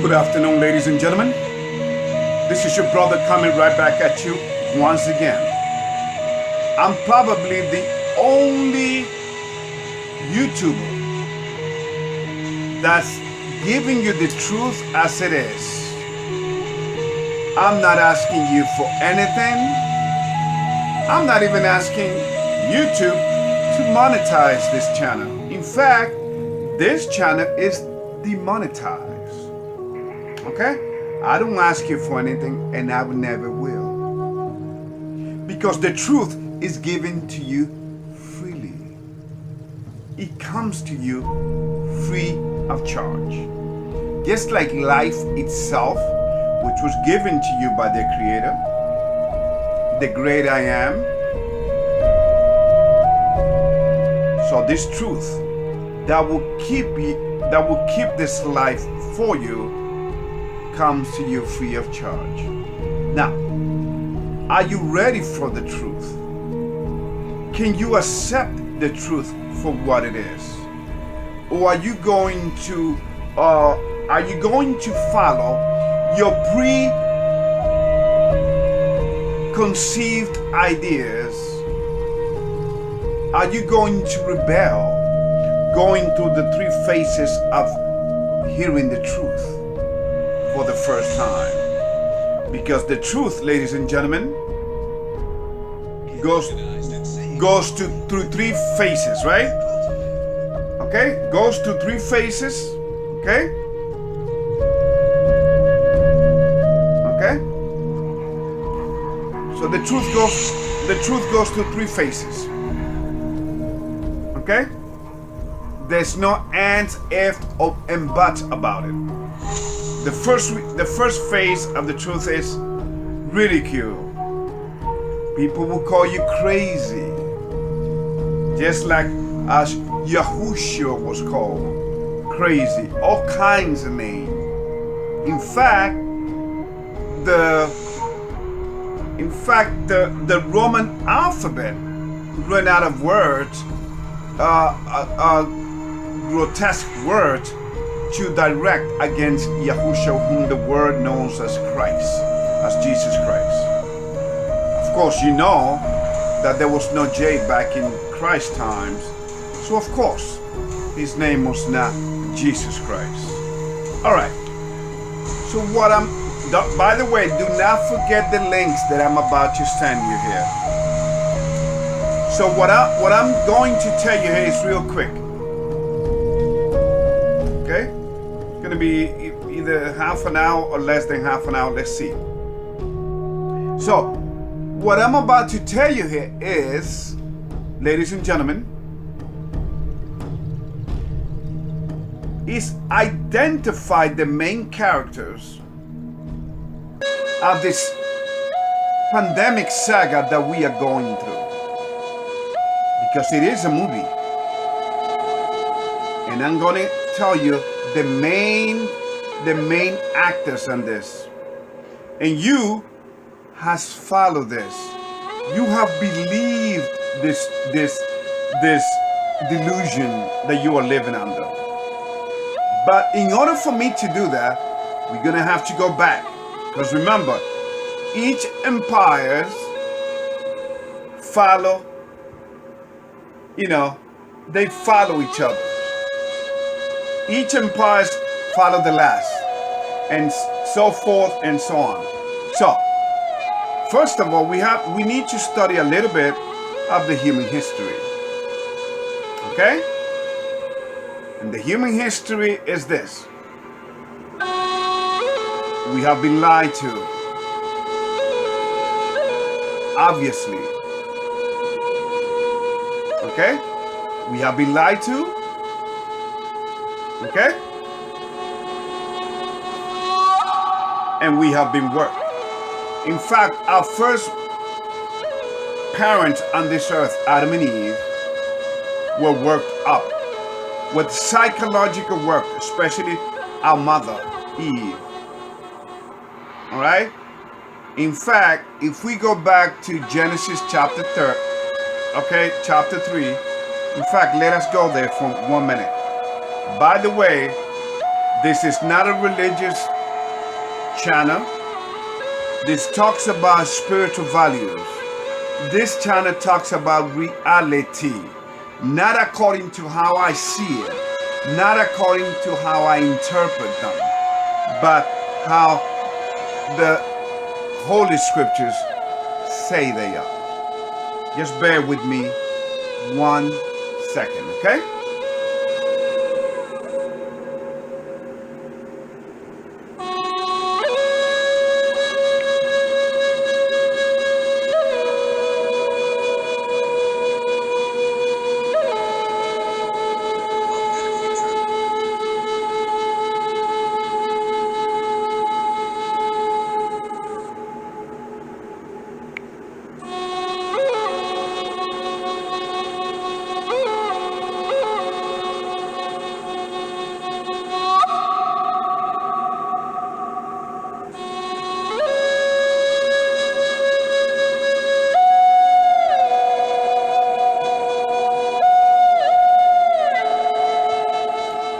Good afternoon, ladies and gentlemen. This is your brother coming right back at you once again. I'm probably the only YouTuber that's giving you the truth as it is. I'm not asking you for anything. I'm not even asking YouTube to monetize this channel. In fact, this channel is demonetized. Okay? I don't ask you for anything, and I never will. Because the truth is given to you freely. It comes to you free of charge. Just like life itself, which was given to you by the Creator, the great I am. So this truth that will keep this life for you comes to you free of charge. Now, are you ready for the truth? Can you accept the truth for what it is? Or are you going to follow your preconceived ideas? Are you going to rebel, going through the three phases of hearing the truth for the first time? Because the truth, ladies and gentlemen, goes through three phases, right? Okay? Goes through three phases. Okay? Okay? So the truth goes through three phases. Okay? There's no ands, if, and buts about it. The first phase of the truth is ridicule. People will call you crazy. Just like as Yahushua was called crazy. All kinds of names. In fact, the Roman alphabet ran out of words, grotesque words, to direct against Yahushua, whom the world knows as Christ, as Jesus Christ. Of course, you know that there was no J back in Christ's times, so of course, his name was not Jesus Christ. All right. So by the way, do not forget the links that I'm about to send you here. So what I'm going to tell you here is real quick. Okay? It's going to be either half an hour or less than half an hour. Let's see. So, what I'm about to tell you here is, ladies and gentlemen, is identify the main characters of this pandemic saga that we are going through. Because it is a movie. And I'm going to tell you the main actors in this. And you has followed this. You have believed this delusion that you are living under. But in order for me to do that, we're going to have to go back. Because remember, each empires follow, they follow each other. Each empire follow the last, and so forth and so on. So, first of all, we need to study a little bit of the human history. Okay? And the human history is this. We have been lied to. Obviously. Okay? We have been lied to. Okay? And we have been worked. In fact, our first parents on this earth, Adam and Eve, were worked up with psychological work, especially our mother, Eve. All right? In fact, if we go back to Genesis chapter 3, chapter 3, in fact, let us go there for 1 minute. By the way, This is not a religious channel. This talks about spiritual values. This channel talks about reality, not according to how I see it, not according to how I interpret them, but how the Holy Scriptures say they are. Just bear with me 1 second, okay?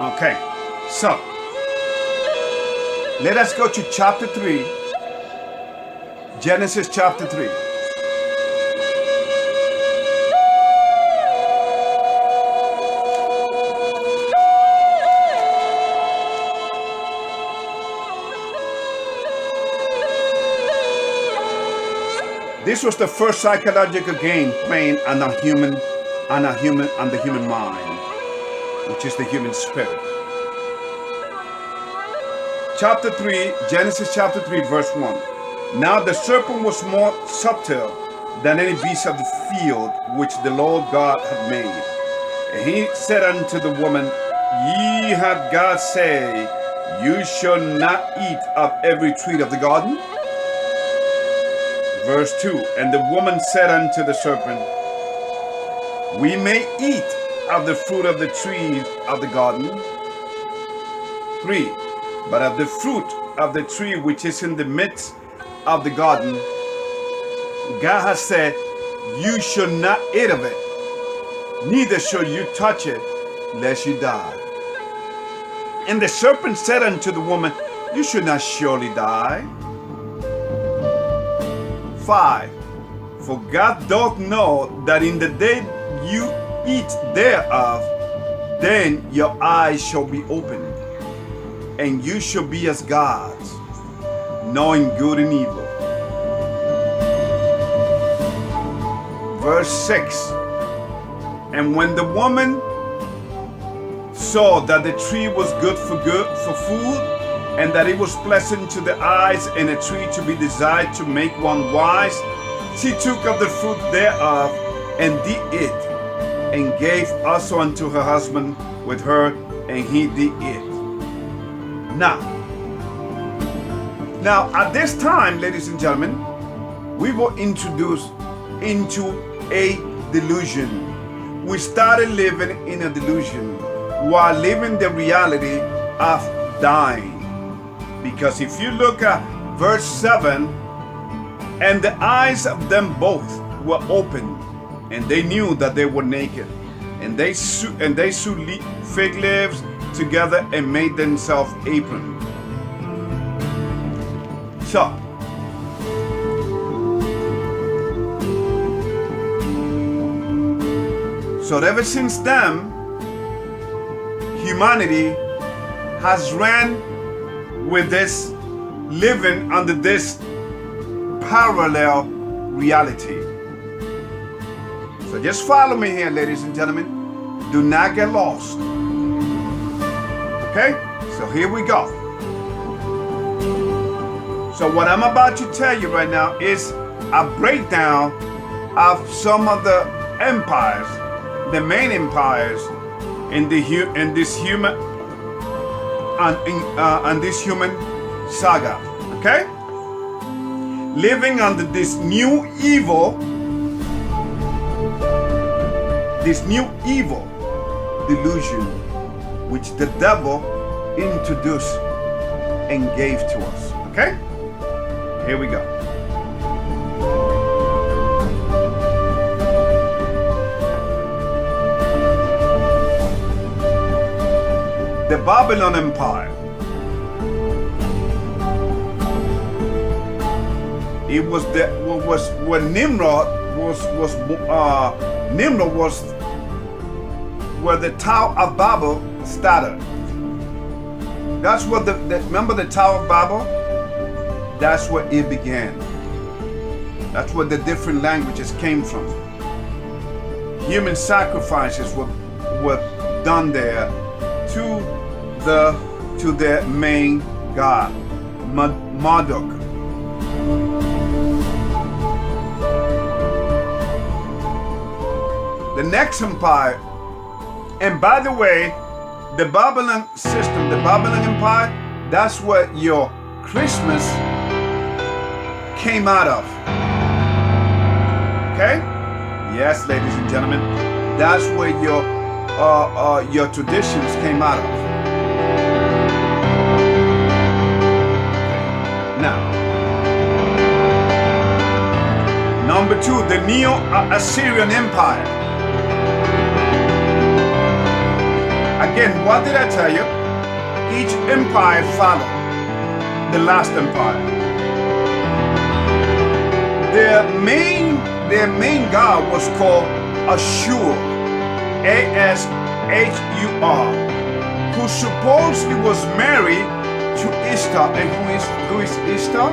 Okay, so let us go to chapter 3, Genesis chapter 3. This was the first psychological game playing on the human mind, which is the human spirit. Chapter 3, Genesis chapter 3, verse 1. Now the serpent was more subtle than any beast of the field which the Lord God had made. And he said unto the woman, Ye have God say, You shall not eat of every tree of the garden? Verse 2. And the woman said unto the serpent, We may eat of the fruit of the trees of the garden. 3. But of the fruit of the tree which is in the midst of the garden, God has said, You shall not eat of it, neither shall you touch it, lest you die. And the serpent said unto the woman, You shall not surely die. 5. For God doth know that in the day you eat thereof, then your eyes shall be opened, and you shall be as gods, knowing good and evil. Verse 6. And when the woman saw that the tree was good for food, and that it was pleasant to the eyes, and a tree to be desired to make one wise, she took of the fruit thereof, and did eat, and gave also unto her husband with her, and he did eat. Now, at this time, ladies and gentlemen, we were introduced into a delusion. We started living in a delusion while living the reality of dying. Because if you look at verse 7, and the eyes of them both were opened, and they knew that they were naked, and they sewed fig leaves together and made themselves aprons. So ever since then, humanity has ran with this, living under this parallel reality. So just follow me here, ladies and gentlemen. Do not get lost. Okay? So here we go. So what I'm about to tell you right now is a breakdown of some of the empires, the main empires in this human saga. Okay? Living under this new evil delusion which the devil introduced and gave to us. Okay? Here we go. The Babylon Empire. It was the was when Nimrod was where the Tower of Babel started. That's what remember the Tower of Babel? That's where it began. That's where the different languages came from. Human sacrifices were done there to their main god, Marduk. The next empire, and by the way, the Babylon system, the Babylon Empire, that's where your Christmas came out of. Okay? Yes, ladies and gentlemen, that's where your traditions came out of. Now, number 2, the Neo-Assyrian Empire. Again, what did I tell you? Each empire followed the last empire. Their main god was called Ashur, A-S-H-U-R, who supposedly was married to Ishtar. And who is Ishtar?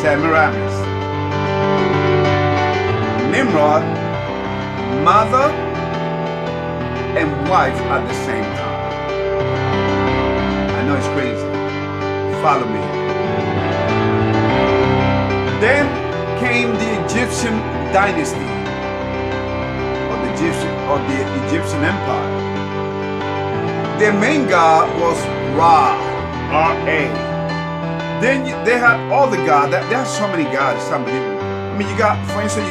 Semiramis. Nimrod, mother and wife at the same time. I know it's crazy. Follow me. Then came the Egyptian dynasty, or the Egyptian Empire. Their main god was Ra, R-A. Then they had all the gods. There are so many gods. It's unbelievable. I mean, you got, for instance,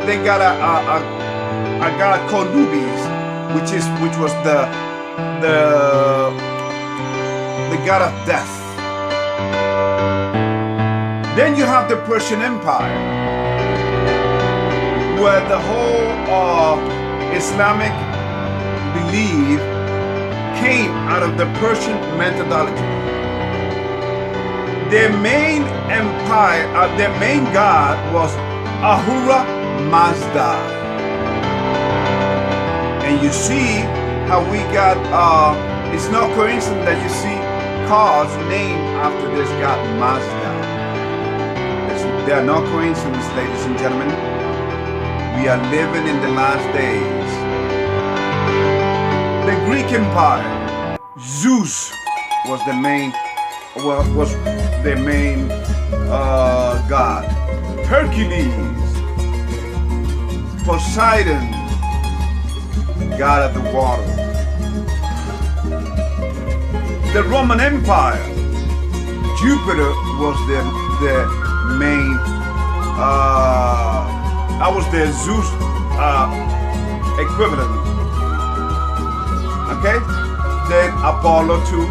they got a god called Nubis, which was the god of death. Then you have the Persian Empire, where the whole Islamic belief came out of the Persian methodology. Their main empire, their main god was Ahura Mazda. And you see how we got, it's no coincidence that you see cars named after this god Mazda. There are no coincidences, ladies and gentlemen. We are living in the last days. The Greek Empire, Zeus was the main god. Hercules, Poseidon, god of the water. The Roman Empire, Jupiter was the main, that was the Zeus equivalent. Okay? Then Apollo too.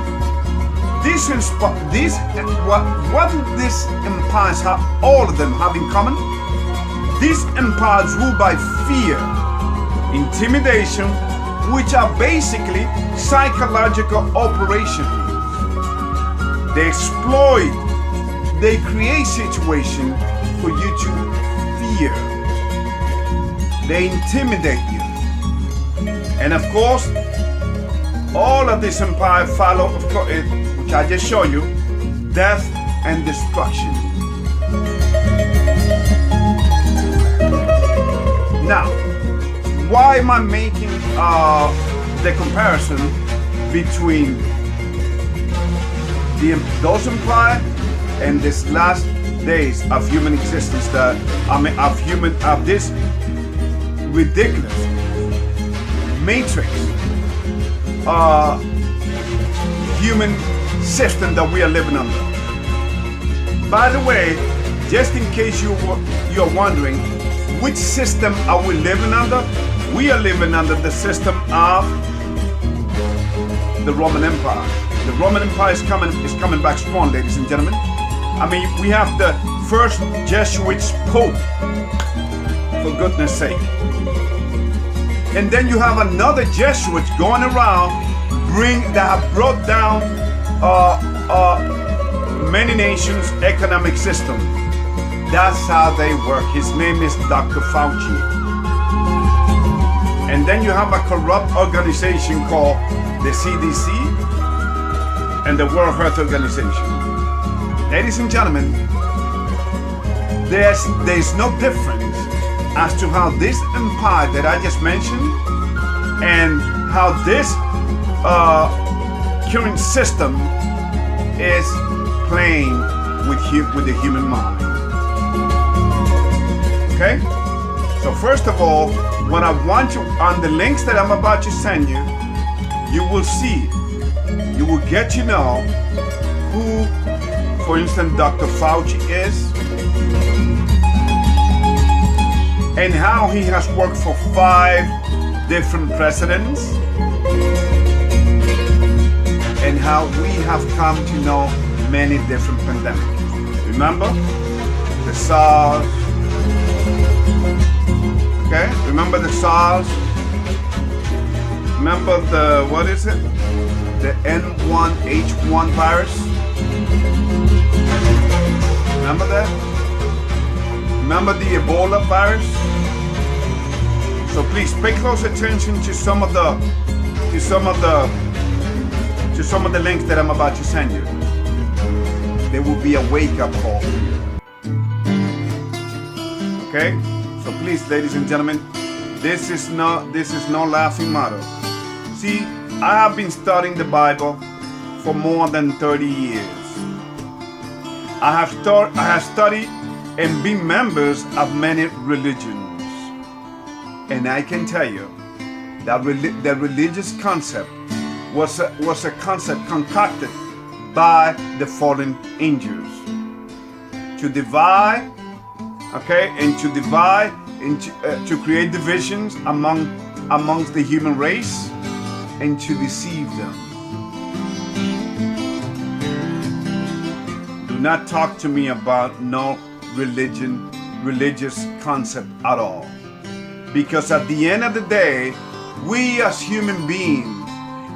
What do these empires have, all of them have in common? These empires rule by fear, intimidation, which are basically psychological operations. They exploit, they create situations for you to fear. They intimidate you. And of course, all of this empire follow, of course, which I just showed you, death and destruction. Now, why am I making the comparison between those empires and this last days of human existence, of this ridiculous matrix human system that we are living under? By the way, just in case you're wondering, which system are we living under? We are living under the system of the Roman Empire. The Roman Empire is coming back strong, ladies and gentlemen. I mean, we have the first Jesuit Pope, for goodness sake. And then you have another Jesuit going around that have brought down many nations' economic system. That's how they work. His name is Dr. Fauci. And then you have a corrupt organization called the CDC and the World Health Organization. Ladies and gentlemen, there's no difference as to how this empire that I just mentioned and how this current system is playing with the human mind. Okay? So first of all, what I want you, on the links that I'm about to send you, you will see, you will get to know who, for instance, Dr. Fauci is, and how he has worked for 5 different presidents, and how we have come to know many different pandemics. Remember the SARS, okay? Remember the SARS? Remember the, what is it? The N1H1 virus? Remember that? Remember the Ebola virus? So please pay close attention to some of the links that I'm about to send you. There will be a wake-up call for you. Okay? So please, ladies and gentlemen, this is no laughing matter. See, I have been studying the Bible for more than 30 years. I have studied and been members of many religions. And I can tell you that the religious concept was a concept concocted by the fallen angels to divide, okay, and to divide and to create divisions amongst the human race and to deceive them. Do not talk to me about no religious concept at all, because at the end of the day, we as human beings,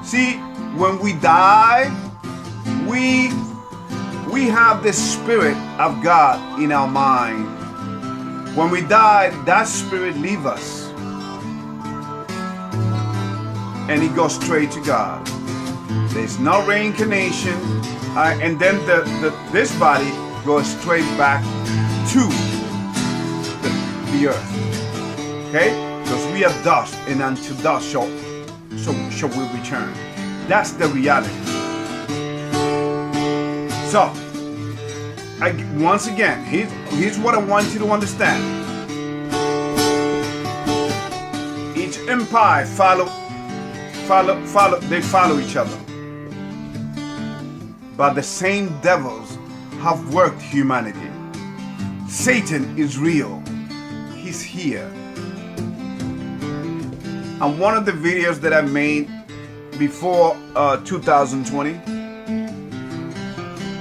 see, when we die, we have the Spirit of God in our mind. When we die, that Spirit leaves us and it goes straight to God. There's no reincarnation, and then this body goes straight back to the earth. Okay? Because we are dust, and unto dust shall we return. That's the reality. So, once again, here's what I want you to understand. Each empire follow each other. But the same devils have worked humanity. Satan is real. He's here. And one of the videos that I made before 2020,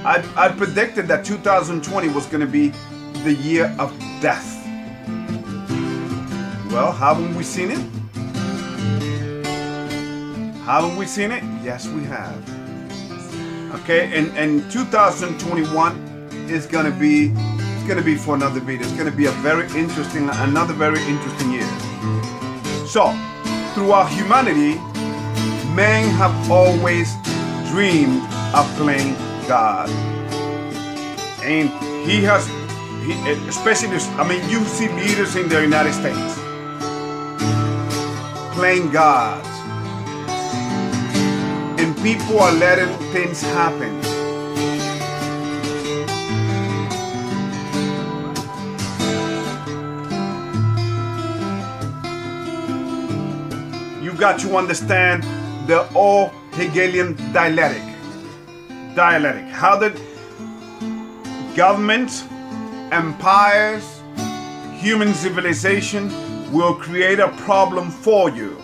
I predicted that 2020 was going to be the year of death. Well, haven't we seen it? Haven't we seen it? Yes, we have. Okay, and 2021 is going to be for another video. It's going to be another very interesting year. So, throughout humanity, men have always dreamed of playing God. And especially, you see leaders in the United States playing God. And people are letting things happen. You got to understand the old Hegelian dialectic. How the governments, empires, human civilization will create a problem for you.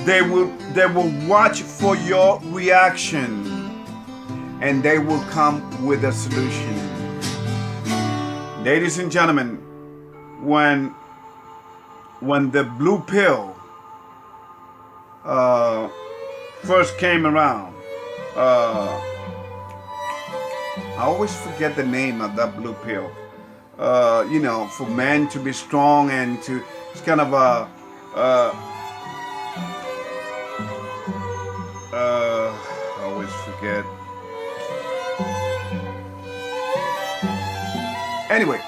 They will watch for your reaction, and they will come with a solution. Ladies and gentlemen, when the blue pill first came around, I always forget the name of that blue pill. For men to be strong and to, it's kind of a, I always forget. Anyway,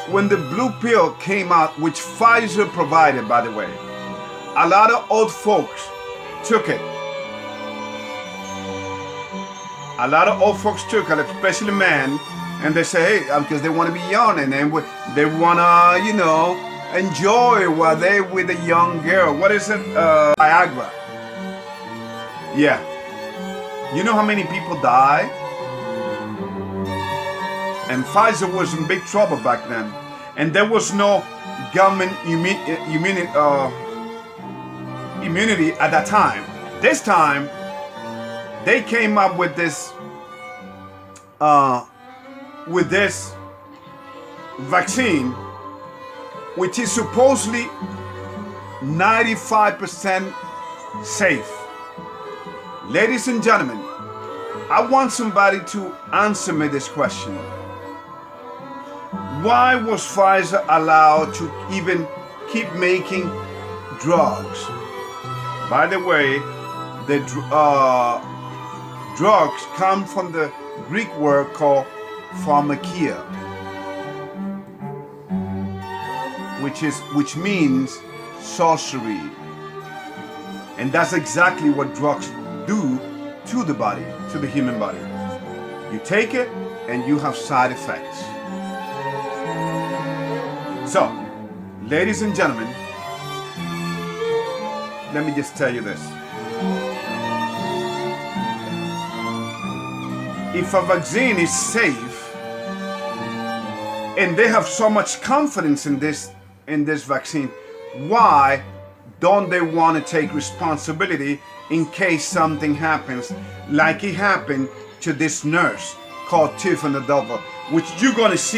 when the blue pill came out, which Pfizer provided, by the way, a lot of old folks took it. A lot of old folks took it, especially men, and they say, hey, because they want to be young, and then they want to, enjoy while they're with a young girl. What is it? Viagra. Yeah. You know how many people die? And Pfizer was in big trouble back then. And there was no government immunity at that time. This time, they came up with this vaccine, which is supposedly 95% safe. Ladies and gentlemen, I want somebody to answer me this question. Why was Pfizer allowed to even keep making drugs? By the way, the drugs come from the Greek word called pharmakia, which means sorcery. And that's exactly what drugs do to the body, to the human body. You take it and you have side effects. So, ladies and gentlemen, let me just tell you this. If a vaccine is safe, and they have so much confidence in this vaccine, why don't they want to take responsibility in case something happens, like it happened to this nurse called Tiffany Dover, which you're going to see